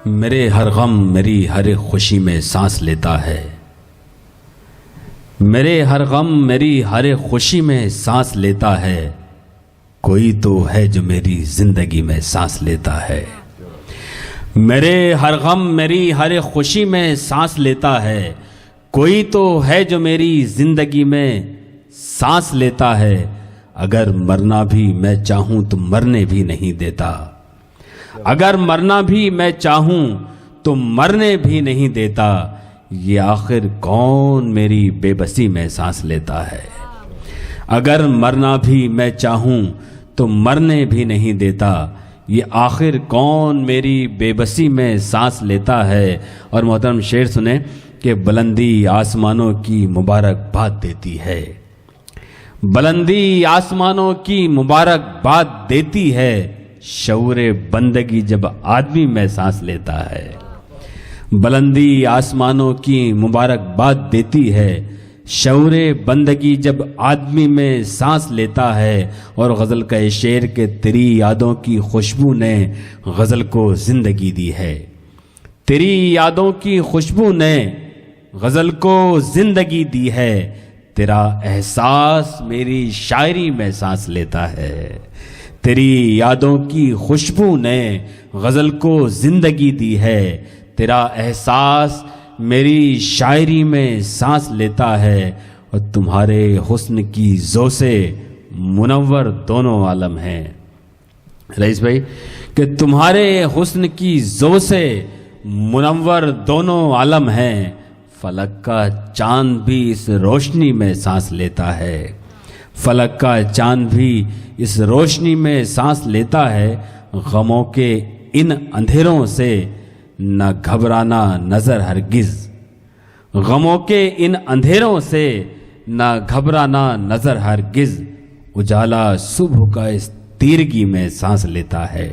میرے ہر غم میری ہر خوشی میں سانس لیتا ہے، میرے ہر غم میری ہر خوشی میں سانس لیتا ہے، کوئی تو ہے جو میری زندگی میں سانس لیتا ہے۔ میرے ہر غم میری ہر خوشی میں سانس لیتا ہے، کوئی تو ہے جو میری زندگی میں سانس لیتا ہے۔ اگر مرنا بھی میں چاہوں تو مرنے بھی نہیں دیتا، اگر مرنا بھی میں چاہوں تو مرنے بھی نہیں دیتا، یہ آخر کون میری بے بسی میں سانس لیتا ہے۔ اگر مرنا بھی میں چاہوں تو مرنے بھی نہیں دیتا، یہ آخر کون میری بے بسی میں سانس لیتا ہے۔ اور محترم شعر سنیں کہ بلندی آسمانوں کی مبارک باد دیتی ہے، بلندی آسمانوں کی مبارک باد دیتی ہے، شعور بندگی جب آدمی میں سانس لیتا ہے۔ بلندی آسمانوں کی مبارک باد دیتی ہے، شعور بندگی جب آدمی میں سانس لیتا ہے۔ اور غزل کا یہ شعر کہ تیری یادوں کی خوشبو نے غزل کو زندگی دی ہے، تیری یادوں کی خوشبو نے غزل کو زندگی دی ہے، تیرا احساس میری شاعری میں سانس لیتا ہے، تیری یادوں کی خوشبو نے غزل کو زندگی دی ہے، تیرا احساس میری شاعری میں سانس لیتا ہے۔ اور تمہارے حسن کی ذو سے منور دونوں عالم ہیں، رئیس بھائی کہ تمہارے حسن کی ذو سے منور دونوں عالم ہیں، فلک کا چاند بھی اس روشنی میں سانس لیتا ہے، فلک کا چاند بھی اس روشنی میں سانس لیتا ہے۔ غموں کے ان اندھیروں سے نہ گھبرانا نظر ہرگز، غموں کے ان اندھیروں سے نہ گھبرانا نظر ہرگز، اجالا صبح کا اس تیرگی میں سانس لیتا ہے۔